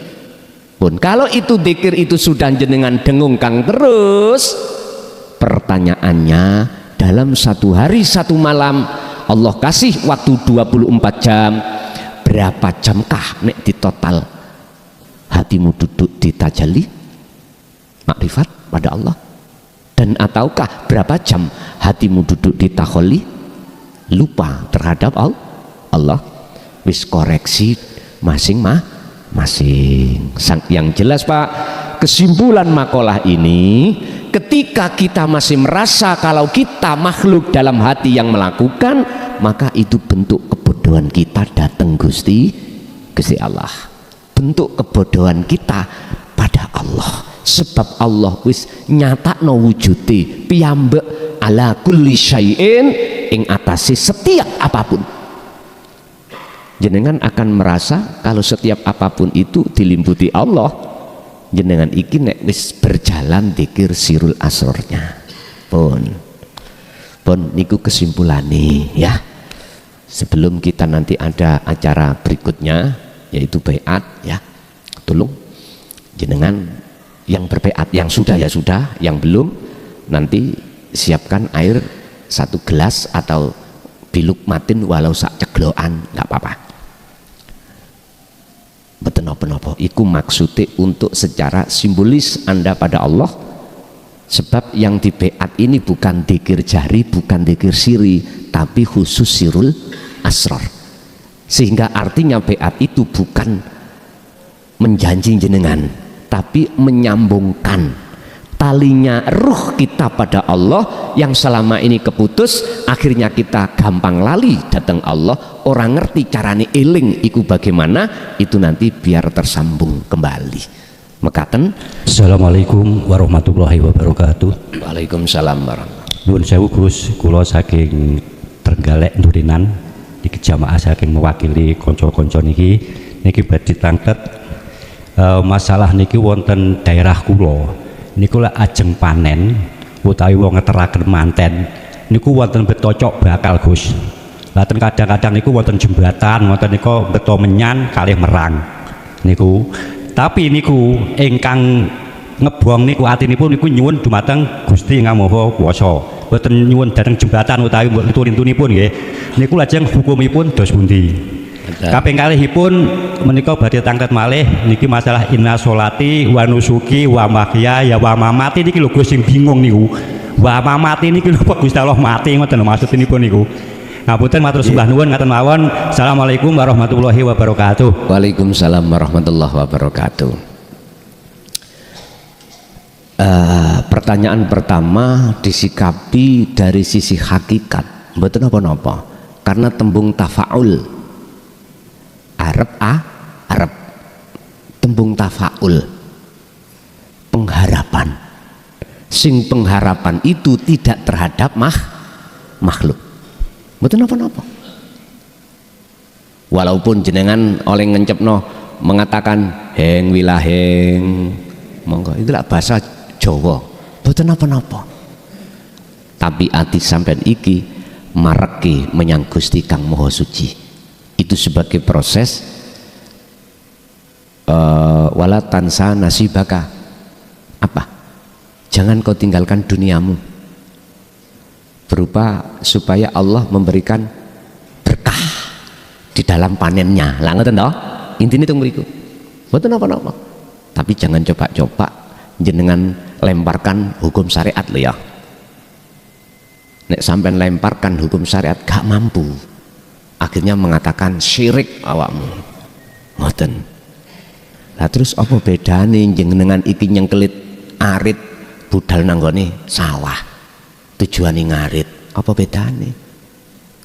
Pun kalau itu dzikir itu sudah jenengan dengung kang terus, pertanyaannya dalam satu hari satu malam Allah kasih waktu 24 jam, berapa jamkah nek di total hatimu duduk di tajalli makrifat pada Allah? Dan ataukah berapa jam hatimu duduk di takholli lupa terhadap Allah? Wis koreksi masing-masing. Yang jelas, Pak, kesimpulan makalah ini, ketika kita masih merasa kalau kita makhluk dalam hati yang melakukan, maka itu bentuk kebodohan kita datang Gusti Allah. Bentuk kebodohan kita pada Allah, sebab Allah wis nyatakno wujude piyambak ala kulli syai'in, ing atase setiap apapun. Jenengan akan merasa kalau setiap apapun itu dilimputi Allah, jenengan iki nek wis berjalan dzikir sirul asrornya. Pun niku kesimpulannya ya. Sebelum kita nanti ada acara berikutnya yaitu baiat ya, tolong jenengan yang berbaiat, yang sudah ya sudah, yang belum nanti siapkan air 1 gelas atau bilukmatin walau sak cegloan nggak apa-apa. Mboten napa-napa. Iku maksudnya untuk secara simbolis Anda pada Allah, sebab yang di beat ini bukan dzikir jari, bukan dzikir siri, tapi khusus sirul asrar. Sehingga artinya beat itu bukan menjanji jenengan, tapi menyambungkan talinya ruh kita pada Allah yang selama ini keputus, akhirnya kita gampang lali datang Allah, orang ngerti carane eling iku bagaimana, itu nanti biar tersambung kembali. Mekaten. Assalamualaikum warahmatullahi wabarakatuh. Waalaikumsalam warahmatullahi. Nuwun sewu Gus, kula saking Trenggalek Ndurinan iki jamaah saking mewakili kanca-kanca niki badhe tangket masalah niki wonten daerah kula. Niku lek ajeng panen utawi wong ngeteraken manten niku wonten beto cok bakal Gus. Laten kadang-kadang niku wonten jembatan, wonten niku beto menyan kalih merang niku. Tapi niku ingkang ngebuang niku atinipun niku nyuwun dumateng Gusti Yang Maha Kuwasa. Boten nyuwun dhateng jembatan utawi turin-turinipun nggih. Niku lajeng hukumipun dos pundi? Kaping kalihipun menika badhe tangkat malih niki masalah inna sholati wa nusuki wa mahyaya wa mamati niki lho Gus sing bingung niku. Wa mamati niki lho Gusti Allah mati ngoten maksudipun niku. Ngapunten matur sembah nuwun ngaten mawon. Assalamualaikum warahmatullahi wabarakatuh. Waalaikumsalam warahmatullahi wabarakatuh. Pertanyaan pertama disikapi dari sisi hakikat, mboten napa-napa. Karena tembung tafaul Arab tembung tafaul pengharapan, sing pengharapan itu tidak terhadap makhluk, betul napa-napa. Walaupun jenengan oleh ngencepno mengatakan heng wilaheng monggo itulah bahasa Jawa, betul napa-napa. Tapi ati sampean iki mareki menyang Gusti Kang Maha Suci. Itu sebagai proses wala tansa nasibaka, apa? Jangan kau tinggalkan duniamu, berupa supaya Allah memberikan berkah di dalam panennya. Lah ngoten toh? Intine teng mriku. Mboten napa-napa. Tapi jangan coba-coba jenengan lemparkan hukum syariat lho ya. Nek sampean lemparkan hukum syariat gak mampu, akhirnya mengatakan syirik awakmu ngoten. Lah terus apa bedane jenengan iki nyengkelit arit budal nanggone sawah tujuane ngarit, apa bedane?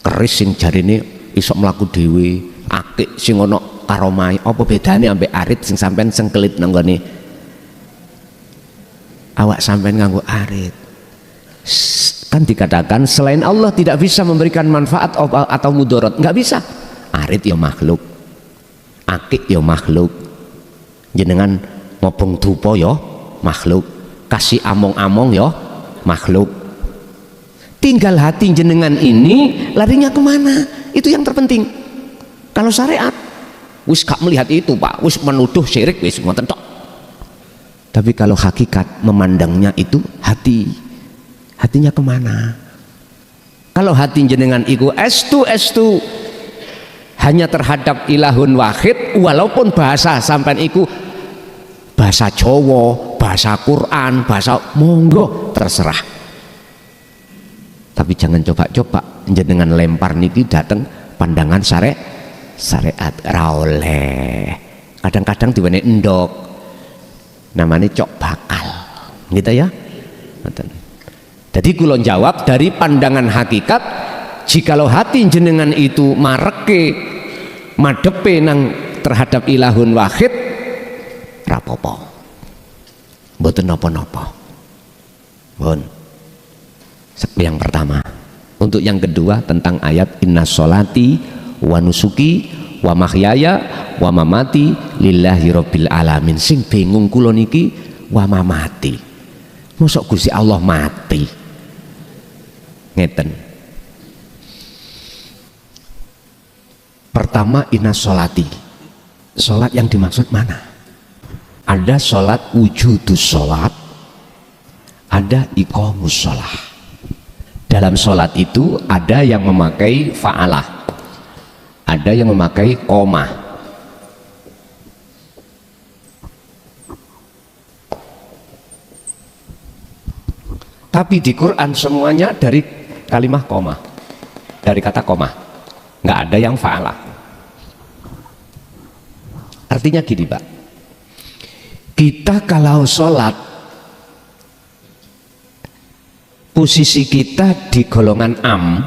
Keris sing jarine iso mlaku dhewe, akik sing ana karomai, apa bedane ambek arit sing sampean sengkelit nanggone awak sampean nganggo arit? Kan dikatakan selain Allah tidak bisa memberikan manfaat atau mudarat, nggak bisa. Arit ya makhluk, akik ya makhluk, jenengan ngobong dupa ya makhluk, kasih among-among ya makhluk. Tinggal hati jenengan ini larinya kemana, itu yang terpenting. Kalau syariat wis gak melihat itu Pak, wis menuduh syirik wis ngoten tok. Tapi kalau hakikat memandangnya itu hatinya kemana? Kalau hati jenengan iku estu hanya terhadap ilahun wahid, walaupun bahasa sampean iku bahasa Jawa, bahasa Quran, bahasa monggo terserah. Tapi jangan coba-coba jenengan lempar niki dateng pandangan syariat ra oleh. Kadang-kadang diwene endok, namanya cok bakal gitu ya. Jadi kula jawab dari pandangan hakikat, jikalau hati jenengan itu mareke madepe nang terhadap ilahun wahid rapopo, mboten napa-napa. Bon. Yang pertama. Untuk yang kedua tentang ayat inna sholati wa nusuki wa mahyaya wa mamati lillahi rabbil alamin. Sing bingung kula niki wa mamati. Mosok Gusti Allah mati. Ngeten. Pertama inna sholati. Sholat yang dimaksud mana? Ada sholat wujudus sholat, ada iqamus sholat. dalam sholat itu ada yang memakai fa'alah, ada yang memakai koma. Tapi di Quran semuanya dari kalimat koma, dari kata koma, nggak ada yang fa'alah. Artinya gini Pak, kita kalau sholat posisi kita di golongan am,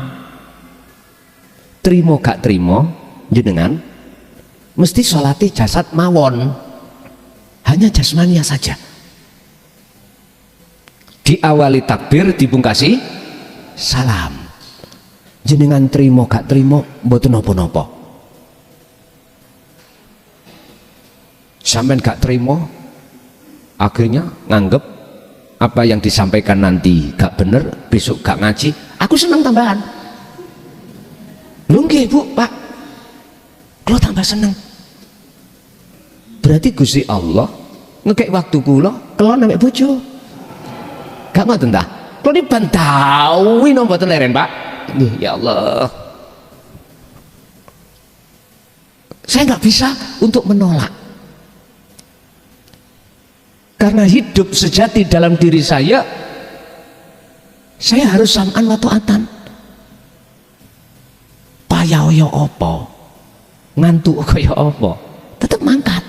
trimo gak trimo jenengan mesti sholati jasad mawon, hanya jasmania saja. Diawali takbir, dibungkasi salam, jenengan trimo gak trimo mboten napa-napa. Sampean gak trimo akhirnya nganggep apa yang disampaikan nanti gak bener, besok gak ngaji, aku senang tambahan. Lho nggih Bu, Pak, kula tambah seneng. Berarti Gusti Allah ngekek waktu kula kelon ambek bojo. Gak ngoten ta? Kula ni bantawi napa mboten leren, Pak? Nggih, ya Allah. Saya nggak bisa untuk menolak. Karena hidup sejati dalam diri saya harus sam'an wa ta'atan. Payah ya apa, ngantuk kaya apa, tetap mangkat.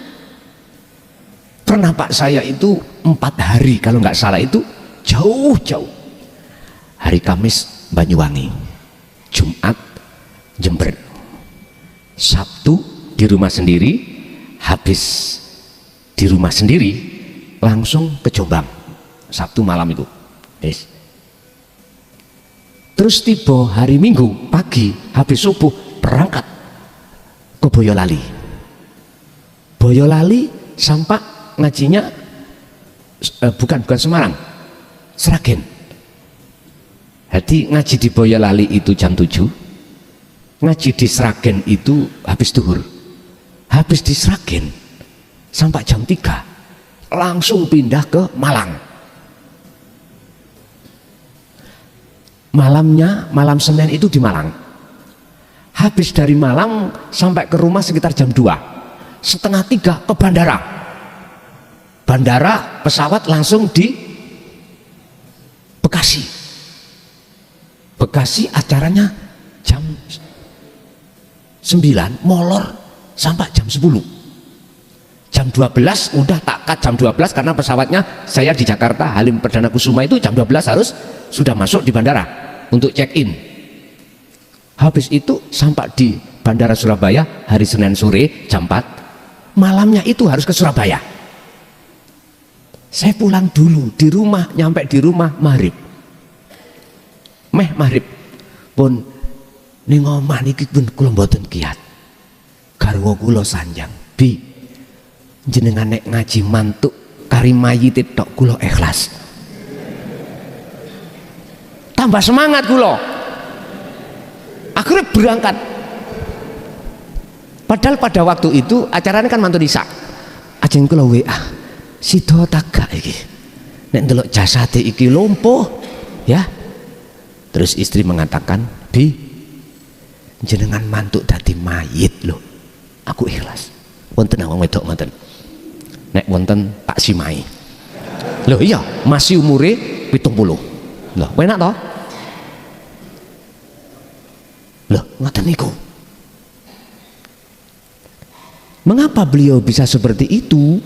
Pernah Pak, saya itu 4 hari kalau nggak salah itu jauh-jauh. Hari Kamis Banyuwangi, Jumat Jember, Sabtu di rumah sendiri, habis di rumah sendiri langsung ke Jombang Sabtu malam itu. Yes. Terus tiba hari Minggu pagi habis subuh berangkat ke Boyolali. Boyolali sampai ngajinya bukan Semarang, Sragen. Jadi ngaji di Boyolali itu jam 7, ngaji di Sragen itu habis duhur. Habis di Sragen sampai jam 3 langsung pindah ke Malang. Malam Senin itu di Malang. Habis dari Malang sampai ke rumah sekitar jam 2, setengah 3 ke bandara. Bandara pesawat langsung di Bekasi. Bekasi acaranya jam 9, molor sampai jam 10. Jam 12 udah tak cut jam 12 karena pesawatnya saya di Jakarta Halim Perdana Kusuma itu jam 12 harus sudah masuk di bandara untuk check in. Habis itu sampai di Bandara Surabaya hari Senin sore jam 4, malamnya itu harus ke Surabaya. Saya pulang dulu di rumah, nyampe di rumah maghrib, maghrib pun ning omah niki pun kula mboten kiat. Garwa kula sanjang, Bi, jenengan nek ngaji mantuk kari mayit tok kula ikhlas. Tambah semangat kula. Akhirnya berangkat. Padahal pada waktu itu acaranya kan mantu Nisa. Ajeng kula WA, sida tagak iki. Nek ndelok jasate iki lumpuh, ya. Terus istri mengatakan, Bi, jenengan mantuk dadi mayit lho. Aku ikhlas. Wonten wong wedok ngoten. Nek wonten tak simai. Loh iya, masih umure 70. Loh, enak toh? Loh, ngoten niku. Mengapa beliau bisa seperti itu?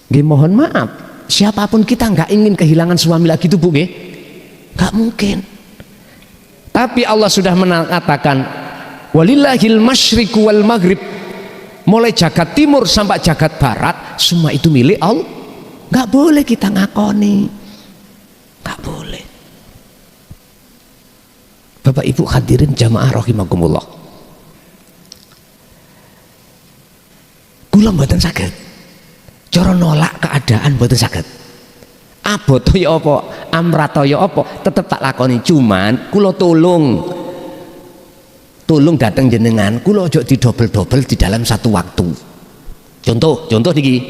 Nggih, mohon maaf, siapapun kita nggak ingin kehilangan suami lagi itu Bu, nggih? Nggak mungkin. Tapi Allah sudah mengatakan walillahil masyriqu wal maghrib, mulai jagat timur sampai jagat barat semua itu milik Allah. Nggak boleh kita ngakoni, nggak boleh. Bapak Ibu hadirin jamaah rahimakumullah, kula mboten saged cara nolak keadaan, mboten saged. Aboto ya apa, amrato ya apa, tetep tak lakoni. Cuman kula tolong datang jenengan, kula ojo didobel-dobel di dalam satu waktu. Contoh niki.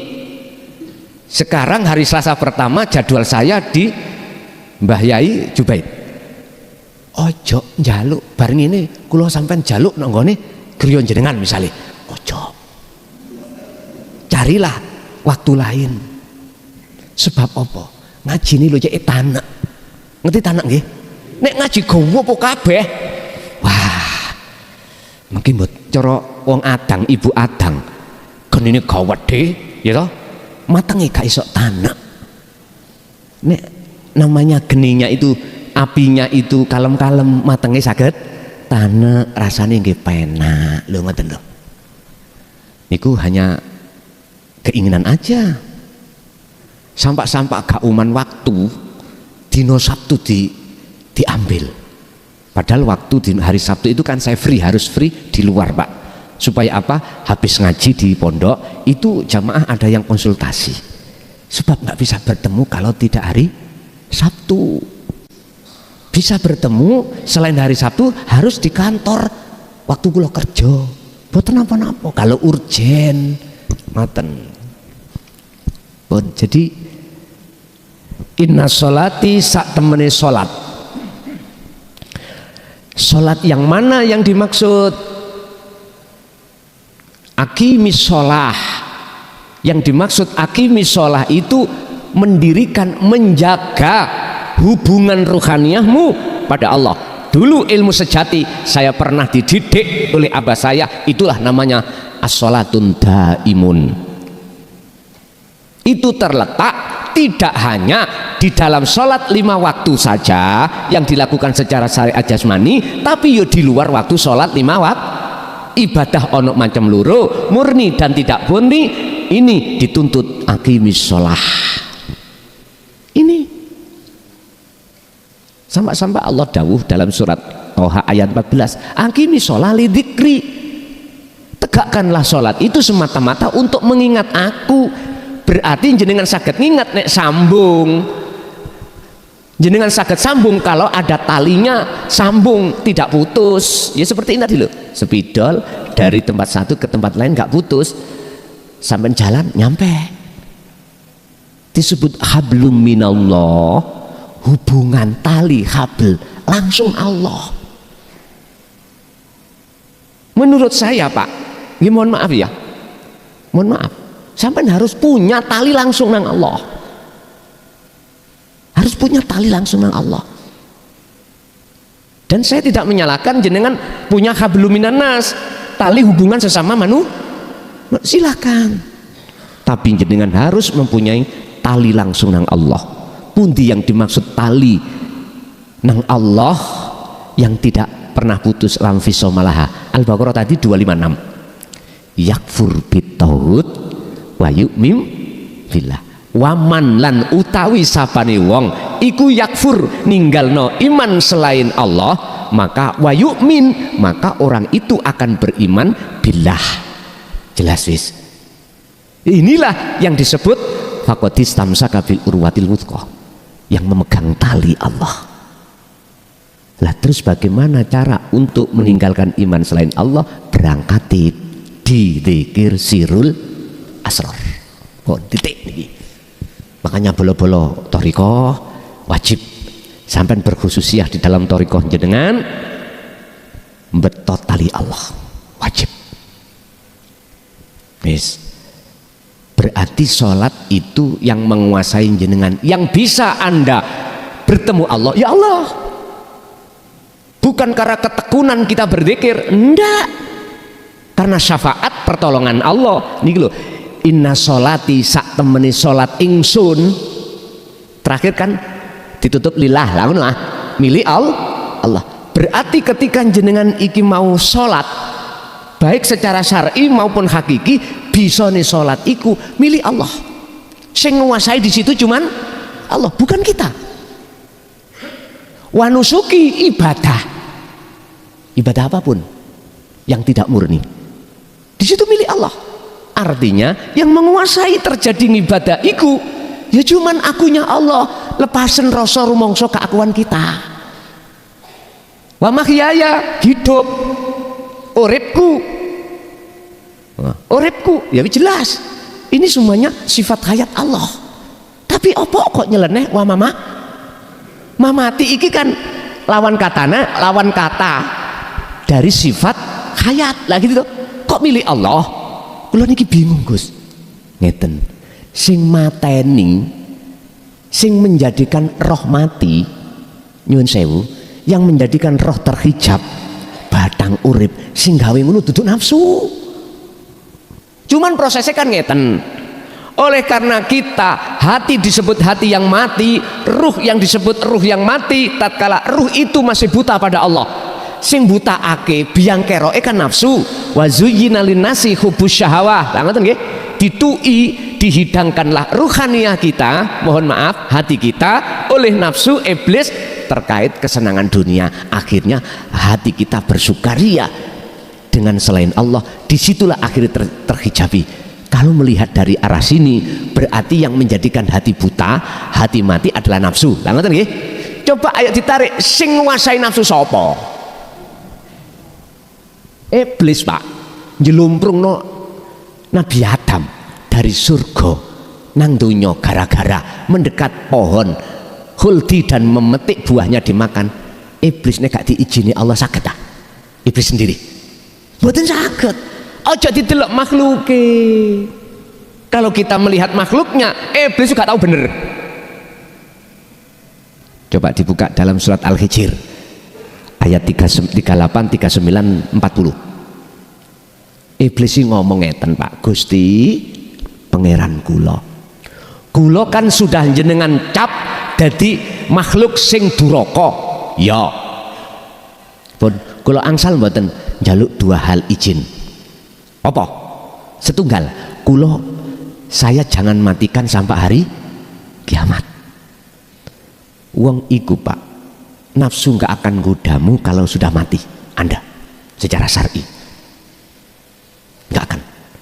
Sekarang hari Selasa pertama jadwal saya di Mbah Yai Jubaid. ojo njaluk bareng ini kula sampean njaluk nang nggone griya jenengan misalnya, ojo, carilah waktu lain. Sebab apa? Ngaji ini lho cek tanak, ngerti tanak nggih? Nek ngaji gowo apa kabeh, wah mungkin buat cara wong adang, ibu adang genine gawedhe ya toh, matenge gak iso tanak. Nek namanya geninya itu, apinya itu kalem-kalem, matenge saged tanek, rasane nggih penak lho, ngoten lho. Niku hanya keinginan aja. Sampak-sampak gak uman waktu dino Sabtu diambil. Padahal waktu di hari Sabtu itu kan saya harus free di luar, Pak. Supaya apa? Habis ngaji di pondok itu jamaah ada yang konsultasi. Sebab nggak bisa bertemu kalau tidak hari Sabtu. Bisa bertemu selain hari Sabtu harus di kantor waktu kula kerja. Boten napa-napa kalau urgen ngoten. Pun jadi inna sholati sak temene sholat. Sholat yang mana yang dimaksud? Aqimis sholah. Yang dimaksud aqimis sholah itu mendirikan, menjaga hubungan ruhaniyahmu pada Allah. Dulu ilmu sejati saya pernah dididik oleh abah saya, itulah namanya as-sholatun daimun. Itu terletak tidak hanya di dalam sholat 5 waktu saja yang dilakukan secara syariat jasmani, tapi yo di luar waktu sholat 5 waktu. Ibadah ono macam loro, murni dan tidak murni, ini dituntut aqimis sholah. Ini sampai Allah dawuh dalam surat Toha ayat 14, aqimis sholah lidzikri, tegakkanlah sholat itu semata-mata untuk mengingat aku. Berarti jenengan saged ngingat nek sambung, jenengan saged sambung kalau ada talinya, sambung tidak putus. Ya seperti ini tadi loh, spidol dari tempat satu ke tempat lain nggak putus, sampai jalan nyampe. Disebut hablum minallah, hubungan tali habl langsung Allah. Menurut saya Pak, ya mohon maaf ya, mohon maaf, sampai harus punya tali langsung nang Allah, harus punya tali langsung nang Allah. Dan saya tidak menyalahkan jenengan punya hablum minannas, tali hubungan sesama silakan, tapi jenengan harus mempunyai tali langsung nang Allah. Pundi yang dimaksud tali nang Allah yang tidak pernah putus, lam fisomalaha. Al-Baqarah tadi 256, yakfur bitauhid wa yu'min billah. Waman lan utawi sapane wong iku yakfur ninggalno iman selain Allah, maka wa yu'min, maka orang itu akan beriman billah. Jelas wis. Inilah yang disebut faqadis tamsaka bil urwatil wuthqa, yang memegang tali Allah. Lah terus bagaimana cara untuk meninggalkan iman selain Allah? Berangkat di dzikir sirul asrar. Oh, titik ini. Makanya bolo-bolo thariqah wajib sampai berkhususiyah di dalam thariqah jenengan betot tali Allah, wajib. Yes. Berarti sholat itu yang menguasai jenengan, yang bisa Anda bertemu Allah, ya Allah. Bukan karena ketekunan kita berzikir, enggak, karena syafaat pertolongan Allah. Nih loh, inna sholati sak temeni sholat ingsun, terakhir kan ditutup lillah lah, milih Allah. Berarti ketika jenengan iki mau sholat, baik secara syar'i maupun hakiki, bisa nih sholat iku milih Allah. Sing nguasai di situ cuman Allah, bukan kita. Wanusuki ibadah apapun yang tidak murni, di situ milih Allah. Artinya yang menguasai terjadi ibadah iku ya cuman akunya Allah, lepasen rasa rumangsa keakuan kita. Wa mahyaya, hidup, uripku ya jelas ini semuanya sifat hayat Allah. Tapi opo kok nyeleneh wa mamati iki kan lawan kata dari sifat hayat lah gitu. Kok milih Allah? Kula niki bingung Gus. Ngeten. Sing mateni, sing menjadikan roh mati, nyuwun sewu, yang menjadikan roh terhijab, batang urip, sing gawe ngono dudu nafsu. Cuman prosesnya kan ngeten. Oleh karena kita hati disebut hati yang mati, ruh yang disebut ruh yang mati, tatkala ruh itu masih buta pada Allah. Sing buta ake biang keroke kan nafsu. Wa zuyyina linnasi hubbus syahawah. Lah ngoten nggih. Ditui, dihidangkanlah ruhaniyah kita, mohon maaf, hati kita oleh nafsu iblis terkait kesenangan dunia. Akhirnya hati kita bersukaria dengan selain Allah. Disitulah akhirnya terhijabi. Kalau melihat dari arah sini, berarti yang menjadikan hati buta, hati mati adalah nafsu. Lah ngoten nggih. Coba ayo ditarik, sing nguasai nafsu sapa? Iblis, Pak. Njlumprungno Nabi Adam dari surga nang donya gara-gara mendekat pohon khuldi dan memetik buahnya dimakan. Iblis nek gak diizini Allah saged ta? Iblis sendiri. Mboten saged. Aja didelok makhluke. Kalau kita melihat makhluknya, iblis juga tahu bener. Coba dibuka dalam surat Al-Hijr ayat 38, 39, 40. Iblis sih ngomong ngeten, Pak Gusti, pangeran kula kan sudah jenengan cap dadi makhluk sing duraka. Ya. Pun kula angsal mboten njaluk dua hal izin. Apa? Setunggal, saya jangan matikan sampai hari kiamat. Wong iku, Pak, nafsu nggak akan godamu kalau sudah mati Anda secara syar'i. Nggak akan.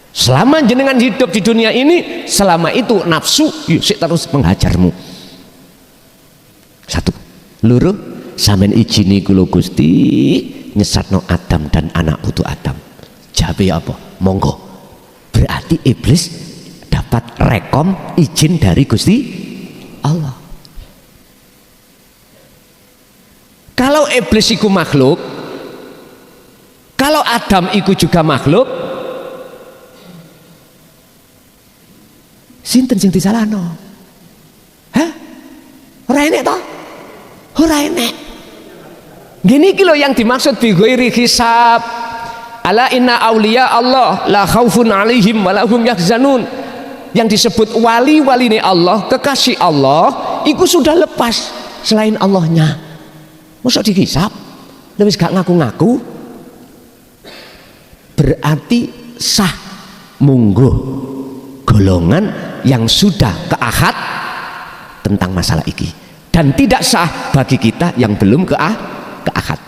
Selama jenengan hidup di dunia ini, selama itu nafsu yusik terus menghajarmu. Satu. Loro, sampean izini kula Gusti nyesatno Adam dan anak putu Adam. Jawabe apa? Monggo. Berarti iblis dapat rekom izin dari Gusti Allah. Kalau iblis iku makhluk, kalau Adam iku juga makhluk, sinten sing disalahno? Hah? Ora enek toh? Ora enek. Gini iki lho yang dimaksud bi ghairi hisab. Ala inna auliya Allah la khaufun alaihim wa lahum yahzanun. Yang disebut wali-wali ini Allah, kekasih Allah, itu sudah lepas selain Allahnya. Masa dihisab? Lewis gak ngaku-ngaku? Berarti sah mungguh golongan yang sudah keahad tentang masalah iki, dan tidak sah bagi kita yang belum keahad.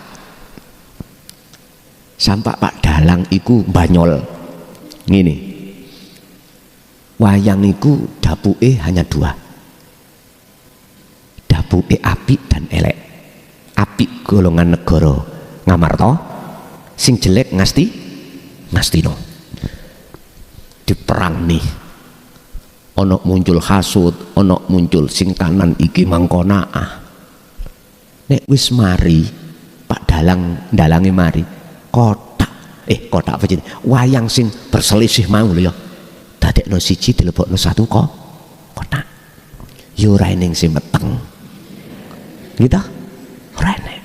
Sampai Pak Dalang iku banyol ngene, wayang iku dapuke hanya dua, dapuke apik dan elek. Apik golongan negara ngamarta, sing jelek ngastino. Diperang nih, ono muncul hasud, ono muncul sing kanan iki mangkonaah. Nek wis mari Pak dalange mari kotak apa jenenge wayang sing berselisih mau lho ya, dadekno siji dilebokno satu kotak. Yo ora ning sing meteng gitu ora enek.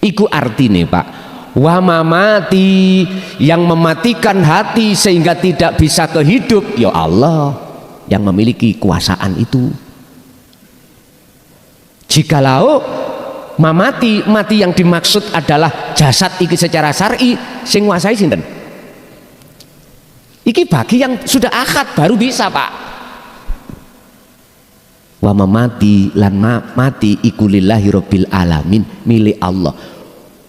Iku artine Pak, wa mamati, yang mematikan hati sehingga tidak bisa kehidup ya Allah yang memiliki kuasaan itu. Jikalau mati yang dimaksud adalah jasad iki secara syar'i, sing nguasai sinten? Iki bagi yang sudah akad baru bisa, Pak. Wa mamati lan mati iku lillahi rabbil alamin, milik Allah.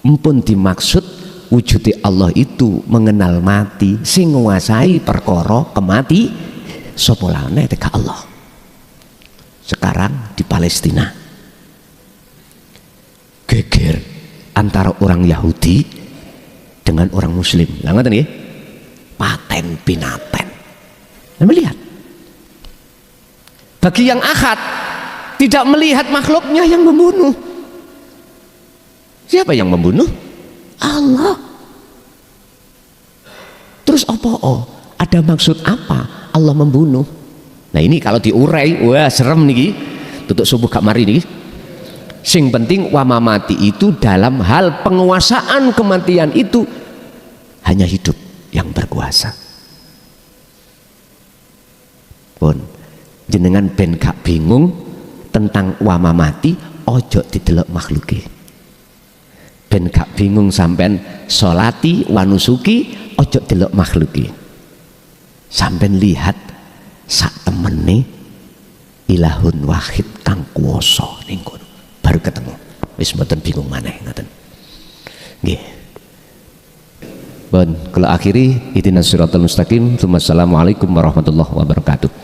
Mumpun dimaksud wujudi Allah itu mengenal mati, sing nguasai perkara kemati sapa lane teka Allah. Sekarang di Palestina geger antara orang Yahudi dengan orang Muslim. Lah ngoten nggih. Paten pinaten. Nah, melihat. Bagi yang ahad tidak melihat makhluknya yang membunuh. Siapa yang membunuh? Allah. Terus apa? Ada maksud apa Allah membunuh? Nah ini kalau diurai, wah serem nih. Tutup subuh gak mari nih. Sing penting wa mamati itu dalam hal penguasaan kematian itu hanya hidup yang berkuasa. Pun jenengan ben gak bingung tentang wa mamati, ojo didelok makhluki. Ben gak bingung sampean solati wanusuki, ojo delok makhluki. Sampean lihat sak temene ilahun wahid kang kuwasa ning kono. Baru ketemu. Wis mboten bingung maneh ngoten. Nggih. Bon, kalau akhiri ihdinas siratal mustaqim. Assalamualaikum warahmatullahi wabarakatuh.